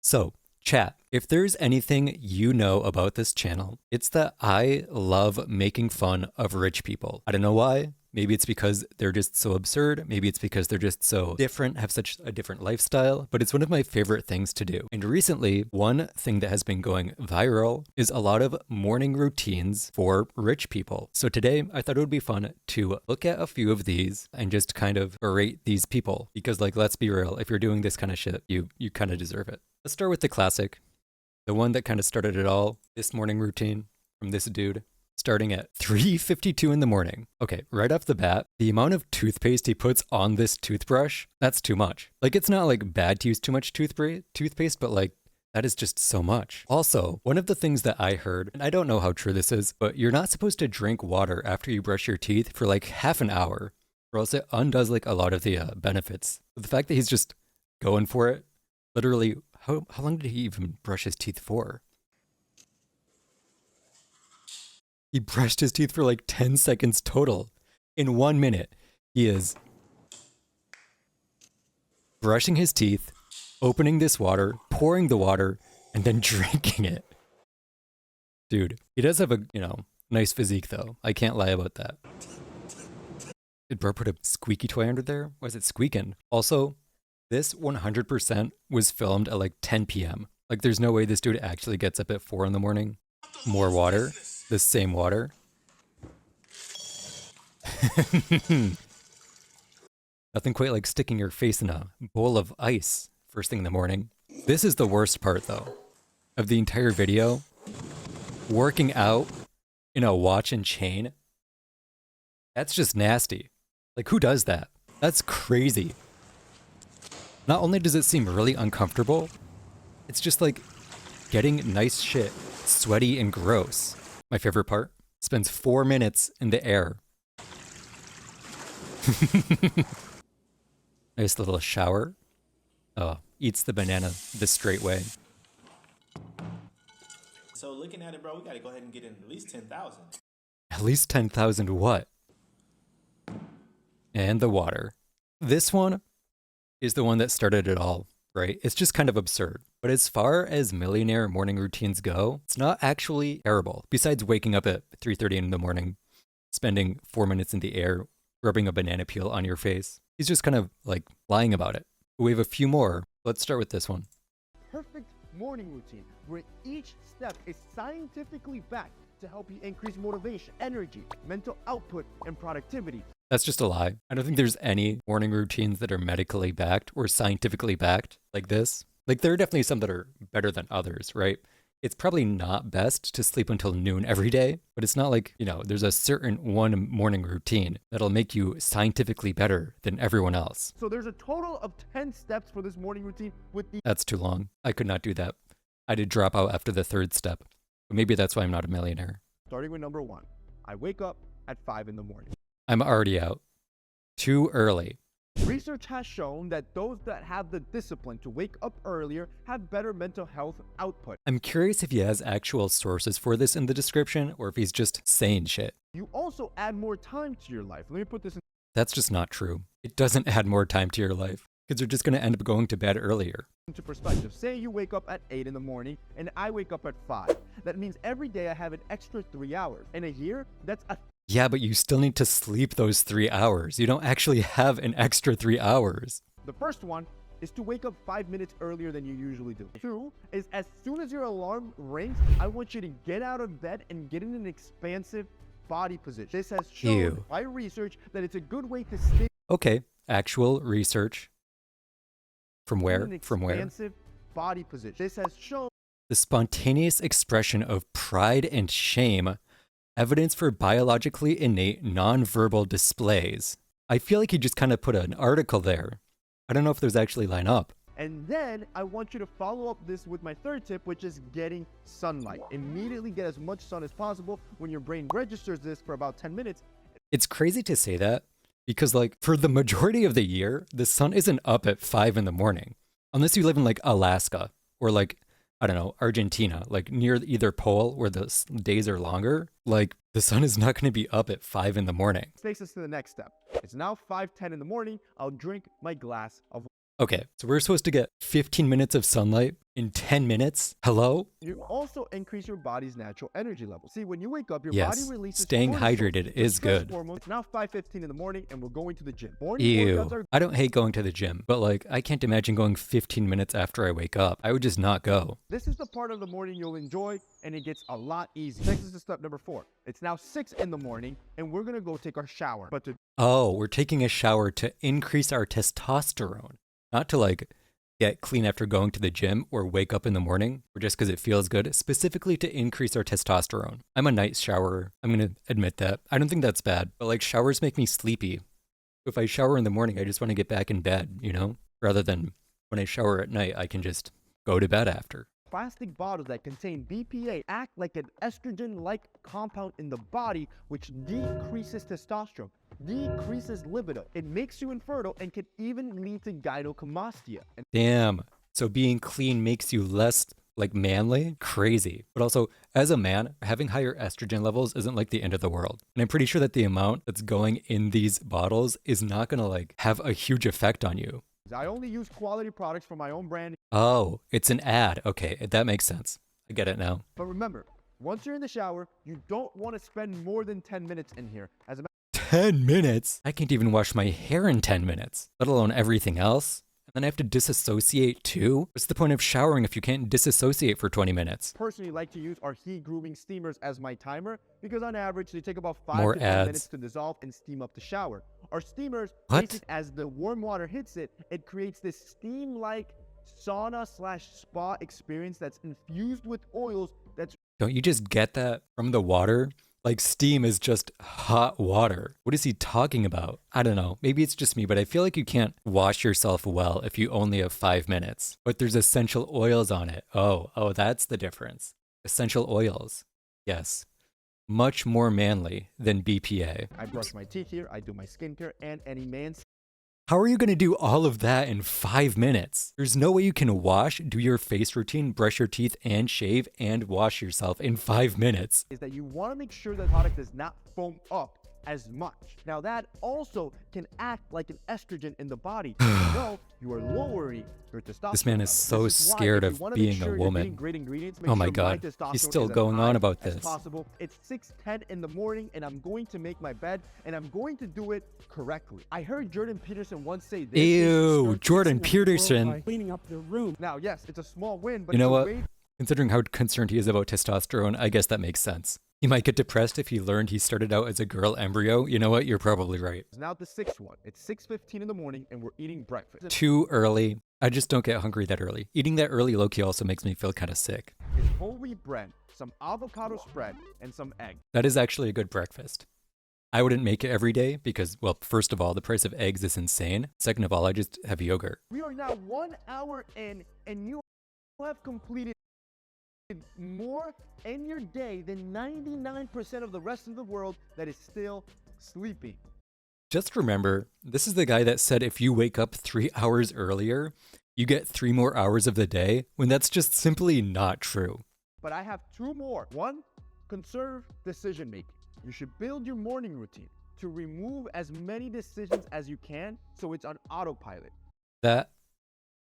So, chat, if there's anything you know about this channel, it's that I love making fun of rich people. I don't know why. Maybe it's because they're just so absurd. Maybe it's because they're just so different, have such a different lifestyle, but it's one of my favorite things to do. And recently, one thing that has been going viral is a lot of morning routines for rich people. So today, I thought it would be fun to look at a few of these and just kind of berate these people. Because, like, let's be real, if you're doing this kind of shit, you kind of deserve it. Let's start with the classic, the one that kind of started it all, this morning routine from this dude, starting at 3:52 in the morning. Okay, right off the bat, the amount of toothpaste he puts on this toothbrush, that's too much. Like, it's not like bad to use too much toothpaste, but like, that is just so much. Also, one of the things that I heard, and I don't know how true this is, but you're not supposed to drink water after you brush your teeth for like half an hour, or else it undoes like a lot of the benefits. But the fact that he's just going for it, literally, how long did he even brush his teeth for? He brushed his teeth for like 10 seconds total. In 1 minute, he is brushing his teeth, opening this water, pouring the water, and then drinking it. Dude, he does have a, nice physique though. I can't lie about that. Did bro put a squeaky toy under there? Why is it squeaking? Also, this 100% was filmed at like 10 p.m. Like, there's no way this dude actually gets up at 4 in the morning. More water. The same water. Nothing quite like sticking your face in a bowl of ice first thing in the morning. This is the worst part, though, of the entire video. Working out in a watch and chain. That's just nasty. Like, who does that? That's crazy. Not only does it seem really uncomfortable, it's just like getting nice shit, sweaty and gross. My favorite part, spends 4 minutes in the air. Nice little shower. Oh, eats the banana the straight way. So looking at it, bro, we gotta go ahead and get in at least 10,000. At least 10,000 what? And the water. This one is the one that started it all, right? It's just kind of absurd. But as far as millionaire morning routines go, it's not actually terrible. Besides waking up at 3:30 in the morning, spending 4 minutes in the air, rubbing a banana peel on your face. He's just kind of like lying about it. We have a few more. Let's start with this one. Perfect morning routine where each step is scientifically backed to help you increase motivation, energy, mental output, and productivity. That's just a lie. I don't think there's any morning routines that are medically backed or scientifically backed like this. Like, there are definitely some that are better than others, right? It's probably not best to sleep until noon every day, but it's not like, there's a certain one morning routine that'll make you scientifically better than everyone else. So there's a total of 10 steps for this morning routine with the That's too long. I could not do that. I did drop out after the third step. But maybe that's why I'm not a millionaire. starting with number 1. I wake up at 5 in the morning. I'm already out. Too early. Research has shown that those that have the discipline to wake up earlier have better mental health output. I'm curious if he has actual sources for this in the description or if he's just saying shit. You also add more time to your life. Let me put this That's just not true. It doesn't add more time to your life because you're just going to end up going to bed earlier. into perspective. Say you wake up at 8 in the morning and I wake up at 5. That means every day I have an extra 3 hours. In a year, that's a Yeah, but you still need to sleep those 3 hours. You don't actually have an extra 3 hours. The first one is to wake up 5 minutes earlier than you usually do. 2 is as soon as your alarm rings, I want you to get out of bed and get in an expansive body position. This has shown Ew. by research that it's a good way to stay Okay, actual research. From in where? an From where? expansive body position. This has shown The spontaneous expression of pride and shame, evidence for biologically innate nonverbal displays. I feel like he just kind of put an article there. I don't know if those actually line up. And then I want you to follow up this with my third tip, which is getting sunlight. Immediately get as much sun as possible. When your brain registers this for about 10 minutes, It's crazy to say that because, like, for the majority of the year, the sun isn't up at 5 in the morning. Unless you live in, like, Alaska or, like, I don't know, Argentina, like near either pole where the days are longer. Like, the sun is not going to be up at 5 in the morning. takes us to the next step. It's now 5:10 in the morning. I'll drink my glass of Okay, so we're supposed to get 15 minutes of sunlight in 10 minutes? Hello? You also increase your body's natural energy level. See, when you wake up, your Yes, body releases staying cortisol, hydrated the is stress good. hormone. It's now 5:15 in the morning, and we're going to the gym. Morning workouts Ew. are I don't hate going to the gym, but like, I can't imagine going 15 minutes after I wake up. I would just not go. This is the part of the morning you'll enjoy, and it gets a lot easier. Next is step number 4. It's now 6 in the morning, and we're gonna go take our shower. But to Oh, we're taking a shower to increase our testosterone, not to like get clean after going to the gym or wake up in the morning or just because it feels good, specifically to increase our testosterone. I'm a night showerer. I'm going to admit that. I don't think that's bad, but like showers make me sleepy. If I shower in the morning, I just want to get back in bed, you know, rather than when I shower at night, I can just go to bed after. plastic bottles that contain BPA act like an estrogen-like compound in the body, which decreases testosterone, decreases libido. It makes you infertile and can even lead to gynecomastia. And Damn. So being clean makes you less like manly? Crazy. But also, as a man, having higher estrogen levels isn't like the end of the world. And I'm pretty sure that the amount that's going in these bottles is not gonna like have a huge effect on you. I only use quality products from my own brand. Oh, it's an ad. Okay, that makes sense. I get it now. But remember, once you're in the shower, you don't want to spend more than 10 minutes in here. As a 10 minutes? I can't even wash my hair in 10 minutes, let alone everything else. And then I have to disassociate too? What's the point of showering if you can't disassociate for 20 minutes? personally like to use our heat grooming steamers as my timer because on average they take about 5 More to 10 ads. minutes to dissolve and steam up the shower. Our steamers, What? basically, as the warm water hits it, it creates this steam-like sauna/spa experience that's infused with oils that's Don't you just get that from the water? Like steam is just hot water. What is he talking about? I don't know. Maybe it's just me, but I feel like you can't wash yourself well if you only have 5 minutes. But there's essential oils on it. Oh, that's the difference. Essential oils. Yes. Much more manly than BPA. I brush my teeth here, I do my skincare, and any man's How are you going to do all of that in 5 minutes? There's no way you can wash, do your face routine, brush your teeth, and shave, and wash yourself in 5 minutes. is that you want to make sure the product does not foam up as much. Now that also can act like an estrogen in the body. You are lowering your testosterone. This man is so This why, scared if you of wanna make being a sure you're woman. getting great ingredients, make Oh my sure God, testosterone he's still is as going on high about as this. possible. It's 6:10 in the morning, and I'm going to make my bed, and I'm going to do it correctly. I heard Jordan Peterson once say this. Ew, Jordan Peterson. Cleaning up the room. Now, yes, it's a small win, but You know it's a what? way Considering how concerned he is about testosterone, I guess that makes sense. He might get depressed if he learned he started out as a girl embryo. You know what? You're probably right. Now the sixth one. It's 6:15 in the morning, and we're eating breakfast. Too early. I just don't get hungry that early. Eating that early low-key also makes me feel kind of sick. It's whole wheat bread, some avocado spread, and some egg. That is actually a good breakfast. I wouldn't make it every day because, well, first of all, the price of eggs is insane. Second of all, I just have yogurt. We are now 1 hour in, and you have completed more in your day than 99% of the rest of the world that is still sleeping. Just remember, this is the guy that said if you wake up 3 hours earlier, you get 3 more hours of the day, when that's just simply not true. But I have 2 more. 1, conserve decision making. You should build your morning routine to remove as many decisions as you can so it's on autopilot. That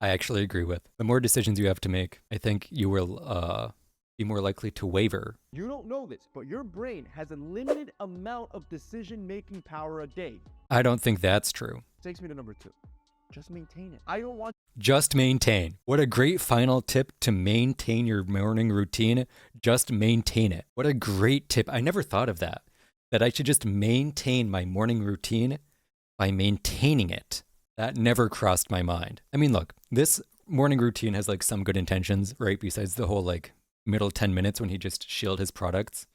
I actually agree with. The more decisions you have to make, I think you will be more likely to waver. You don't know this, but your brain has a limited amount of decision-making power a day. I don't think that's true. Takes me to number 2. Just maintain it. I don't want Just maintain. What a great final tip to maintain your morning routine. Just maintain it. What a great tip. I never thought of that. That I should just maintain my morning routine by maintaining it. That never crossed my mind. I mean, look, this morning routine has like some good intentions, right? Besides the whole like middle 10 minutes when he just shielded his products,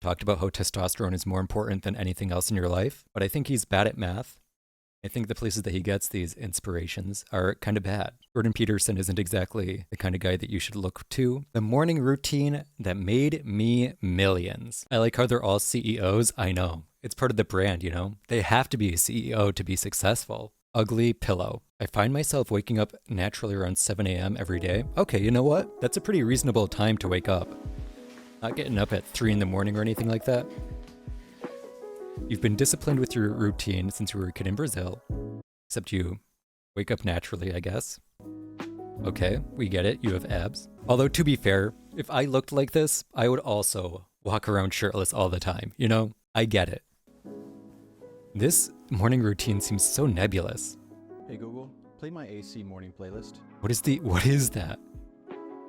talked about how testosterone is more important than anything else in your life. But I think he's bad at math. I think the places that he gets these inspirations are kind of bad. Jordan Peterson isn't exactly the kind of guy that you should look to. The morning routine that made me millions. I like how they're all CEOs. I know. It's part of the brand, you know? They have to be a CEO to be successful. Ugly pillow. I find myself waking up naturally around 7 a.m. every day. Okay, you know what? That's a pretty reasonable time to wake up. Not getting up at 3 in the morning or anything like that. You've been disciplined with your routine since you were a kid in Brazil, except you Wake up naturally, I guess. Okay, we get it. You have abs. Although, to be fair, if I looked like this, I would also walk around shirtless all the time, you know? I get it. This morning routine seems so nebulous. Hey Google, play my AC morning playlist. What is that?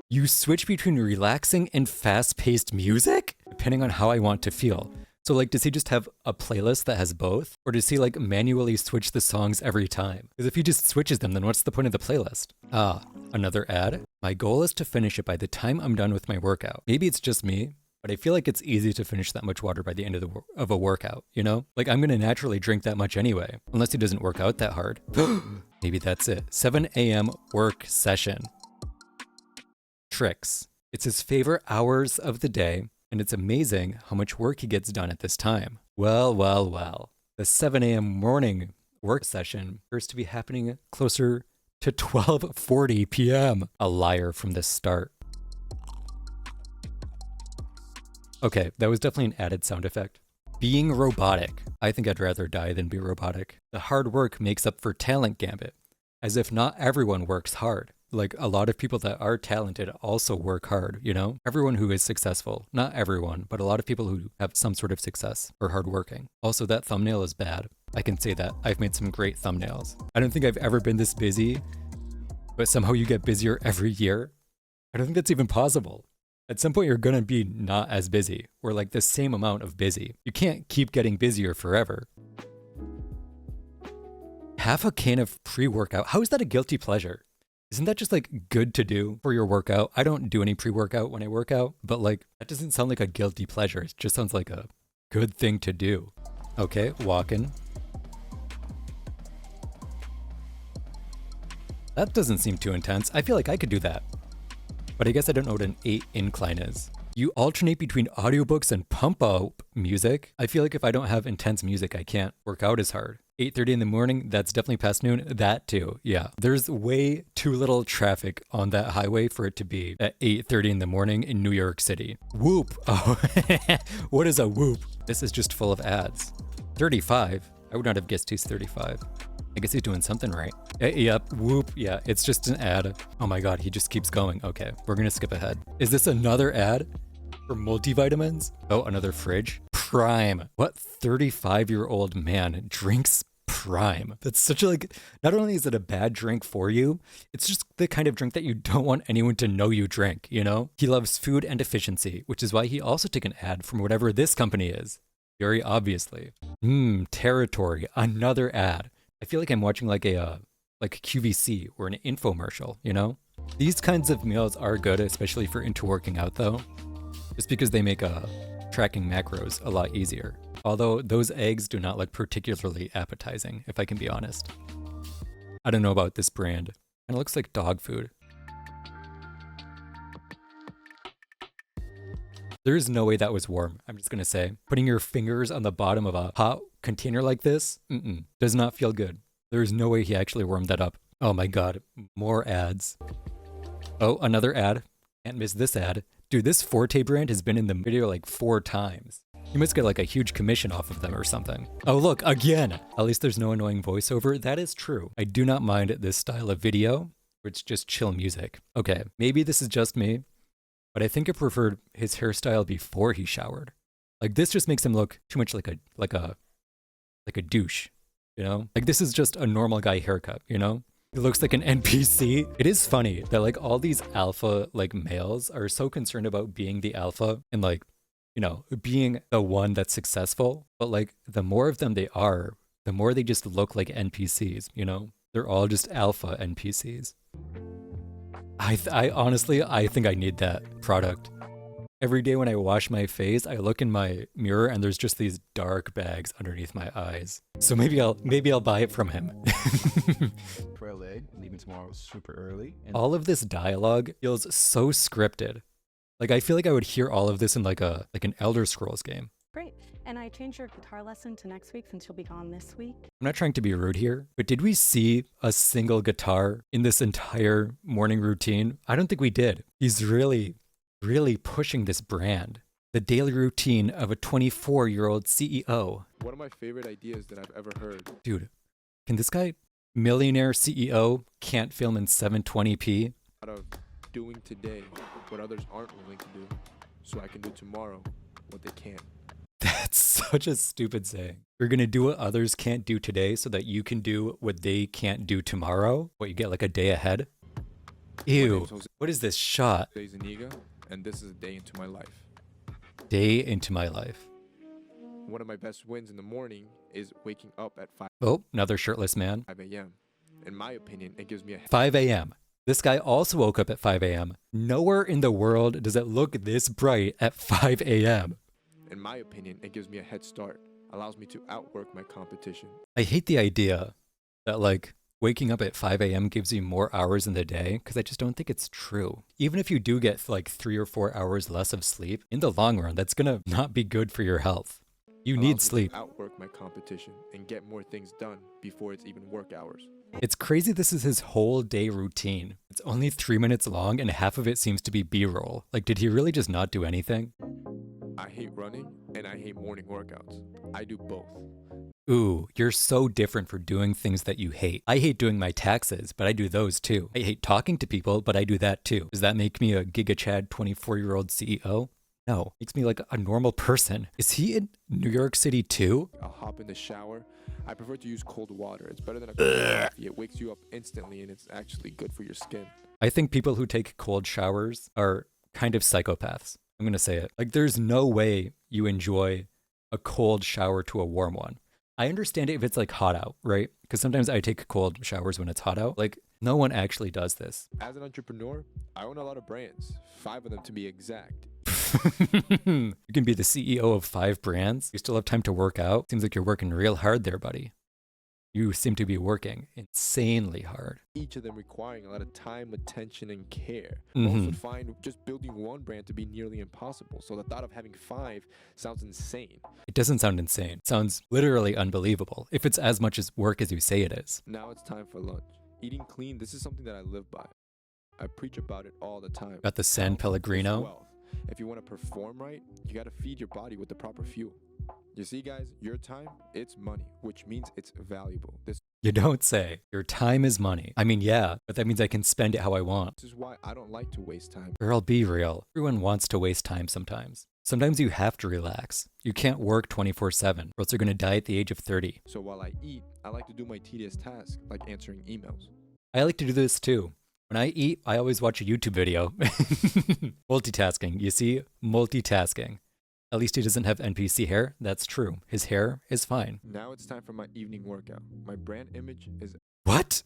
You switch between relaxing and fast-paced music? Depending on how I want to feel. So like, does he just have a playlist that has both? Or does he like manually switch the songs every time? Because if he just switches them, then what's the point of the playlist? Ah, another ad. My goal is to finish it by the time I'm done with my workout. Maybe it's just me, but I feel like it's easy to finish that much water by the end of a workout, you know? Like I'm gonna naturally drink that much anyway, unless he doesn't work out that hard. Maybe that's it. 7 a.m. work session. Tricks. It's his favorite hours of the day, and it's amazing how much work he gets done at this time. Well, well, well. The 7 a.m. morning work session appears to be happening closer to 12:40 p.m. A liar from the start. Okay, that was definitely an added sound effect. Being robotic. I think I'd rather die than be robotic. The hard work makes up for talent gambit. As if not everyone works hard. Like a lot of people that are talented also work hard, you know? Everyone who is successful, not everyone, but a lot of people who have some sort of success are hardworking. Also, that thumbnail is bad. I can say that. I've made some great thumbnails. I don't think I've ever been this busy, but somehow you get busier every year. I don't think that's even possible. At some point, you're gonna be not as busy, or like the same amount of busy. You can't keep getting busier forever. Half a can of pre-workout. How is that a guilty pleasure? Isn't that just like good to do for your workout? I don't do any pre-workout when I work out, but like that doesn't sound like a guilty pleasure. It just sounds like a good thing to do. Okay, walking. That doesn't seem too intense. I feel like I could do that. But I guess I don't know what an 8 incline is. You alternate between audiobooks and pump up music. I feel like if I don't have intense music, I can't work out as hard. 8:30 in the morning, that's definitely past noon. That too, yeah. There's way too little traffic on that highway for it to be at 8:30 in the morning in New York City. Whoop. Oh, what is a whoop? This is just full of ads. 35. I would not have guessed he's 35. I guess he's doing something right. Yep, whoop, yeah, it's just an ad. Oh my god, he just keeps going. Okay, we're gonna skip ahead. Is this another ad for multivitamins? Oh, another fridge? Prime. What 35-year-old man drinks Prime? That's such a like, not only is it a bad drink for you, it's just the kind of drink that you don't want anyone to know you drink, you know? He loves food and efficiency, which is why he also took an ad from whatever this company is. Very obviously. Territory, another ad. I feel like I'm watching like a QVC or an infomercial, you know? These kinds of meals are good, especially for into working out though, just because they make tracking macros a lot easier. Although those eggs do not look particularly appetizing, if I can be honest. I don't know about this brand. It looks like dog food. There's no way that was warm, I'm just gonna say. Putting your fingers on the bottom of a hot container like this, does not feel good. There's no way he actually warmed that up. Oh my god, more ads. Oh, another ad. Can't miss this ad. Dude, this Forte brand has been in the video like 4 times. You must get like a huge commission off of them or something. Oh look, again! At least there's no annoying voiceover. That is true. I do not mind this style of video, where it's just chill music. Okay, maybe this is just me, but I think I preferred his hairstyle before he showered. Like this just makes him look too much like a douche, you know? Like this is just a normal guy haircut, you know? It looks like an NPC. It is funny that like all these alpha like males are so concerned about being the alpha and like, you know, being the one that's successful. But like the more of them they are, the more they just look like NPCs, you know? They're all just alpha NPCs. I honestly, I think I need that product. Every day when I wash my face, I look in my mirror and there's just these dark bags underneath my eyes. So maybe I'll buy it from him. For LA, leaving tomorrow super early. And All of this dialogue feels so scripted. Like I feel like I would hear all of this in like an Elder Scrolls game. Great. And I changed your guitar lesson to next week since you'll be gone this week. I'm not trying to be rude here, but did we see a single guitar in this entire morning routine? I don't think we did. He's really pushing this brand. The daily routine of a 24-year-old CEO. One of my favorite ideas that I've ever heard. Dude, can this guy Millionaire CEO can't film in 720p. Out of doing today what others aren't willing to do, so I can do tomorrow what they can't. That's such a stupid saying. You're gonna do what others can't do today so that you can do what they can't do tomorrow? What, you get like a day ahead? Ew. What is this shot? Jose Zuniga, and this is a day into my life. Day into my life. One of my best wins in the morning is waking up at 5 Oh, another shirtless man. a.m. In my opinion, it gives me a 5 a.m. This guy also woke up at 5 a.m. Nowhere in the world does it look this bright at 5 a.m. In my opinion, it gives me a head start. Allows me to outwork my competition. I hate the idea that like waking up at 5 a.m. gives you more hours in the day because I just don't think it's true. Even if you do get like 3 or 4 hours less of sleep, in the long run, that's gonna not be good for your health. You need Allows me to sleep. outwork my competition and get more things done before it's even work hours. It's crazy this is his whole day routine. It's only 3 minutes long and half of it seems to be B-roll. Like, did he really just not do anything? I hate running and I hate morning workouts. I do both. Ooh, you're so different for doing things that you hate. I hate doing my taxes, but I do those too. I hate talking to people, but I do that too. Does that make me a Giga Chad 24-year-old CEO? No, makes me like a normal person. Is he in New York City too? I'll hop in the shower. I prefer to use cold water. It's better than a cup of coffee. It wakes you up instantly and it's actually good for your skin. I think people who take cold showers are kind of psychopaths. I'm gonna say it. Like, there's no way you enjoy a cold shower to a warm one. I understand it if it's like hot out, right? Because sometimes I take cold showers when it's hot out. Like, no one actually does this. As an entrepreneur, I own a lot of brands, 5 of them to be exact. You can be the CEO of 5 brands. You still have time to work out. Seems like you're working real hard there, buddy. You seem to be working insanely hard. Each of them requiring a lot of time, attention, and care. Mhm. Most would find just building one brand to be nearly impossible. So the thought of having 5 sounds insane. It doesn't sound insane. It sounds literally unbelievable if it's as much as work as you say it is. Now it's time for lunch. Eating clean, this is something that I live by. I preach about it all the time. Got the San Health is Pellegrino. wealth. If you want to perform right, you got to feed your body with the proper fuel. You see, guys, your time, it's money, which means it's valuable. This You don't say. Your time is money. I mean, yeah, but that means I can spend it how I want. is why I don't like to waste time. Girl, be real. Everyone wants to waste time sometimes. Sometimes you have to relax. You can't work 24/7, or else you're gonna die at the age of 30. So while I eat, I like to do my tedious tasks, like answering emails. I like to do this too. When I eat, I always watch a YouTube video. Multitasking, you see? Multitasking. At least he doesn't have NPC hair. That's true. His hair is fine. Now it's time for my evening workout. My brand image is What?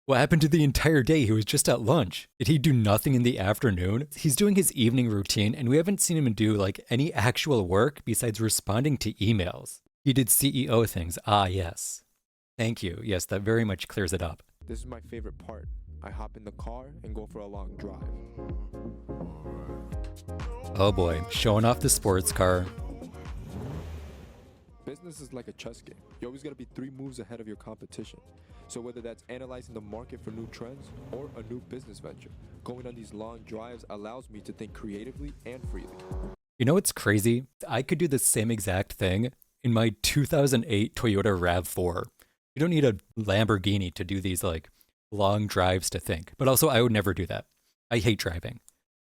What happened to the entire day? He was just at lunch. Did he do nothing in the afternoon? He's doing his evening routine, and we haven't seen him do like any actual work besides responding to emails. He did CEO things. Ah, yes. Thank you. Yes, that very much clears it up. This is my favorite part. I hop in the car and go for a long drive. Oh boy, showing off the sports car. Business is like a chess game. You always gotta be 3 moves ahead of your competition. So whether that's analyzing the market for new trends or a new business venture, going on these long drives allows me to think creatively and freely. You know what's crazy? I could do the same exact thing in my 2008 Toyota RAV4. You don't need a Lamborghini to do these like long drives to think. But also, I would never do that. I hate driving.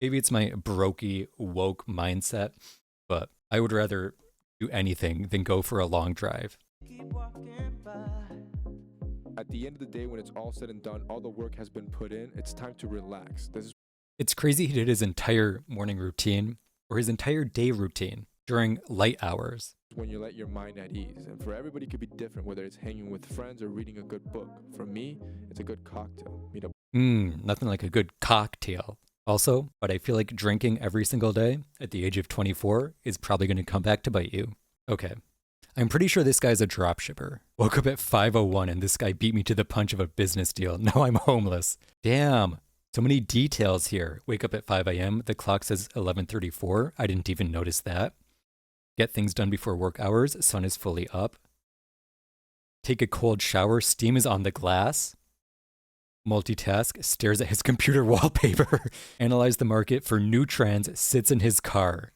Maybe it's my brokey, woke mindset, but I would rather do anything than go for a long drive. At the end of the day, when it's all said and done, all the work has been put in, it's time to relax. This is It's crazy he did his entire morning routine or his entire day routine during light hours. when you let your mind at ease. And for everybody, it could be different, whether it's hanging with friends or reading a good book. For me, it's a good cocktail. Meet up. Nothing like a good cocktail. Also, but I feel like drinking every single day at the age of 24 is probably going to come back to bite you. Okay. I'm pretty sure this guy's a dropshipper. Woke up at 5:01 and this guy beat me to the punch of a business deal. Now I'm homeless. Damn. So many details here. Wake up at 5 a.m. The clock says 11:34. I didn't even notice that. Get things done before work hours. Sun is fully up. Take a cold shower. Steam is on the glass. Multitask. Stares at his computer wallpaper. Analyze the market for new trends. Sits in his car.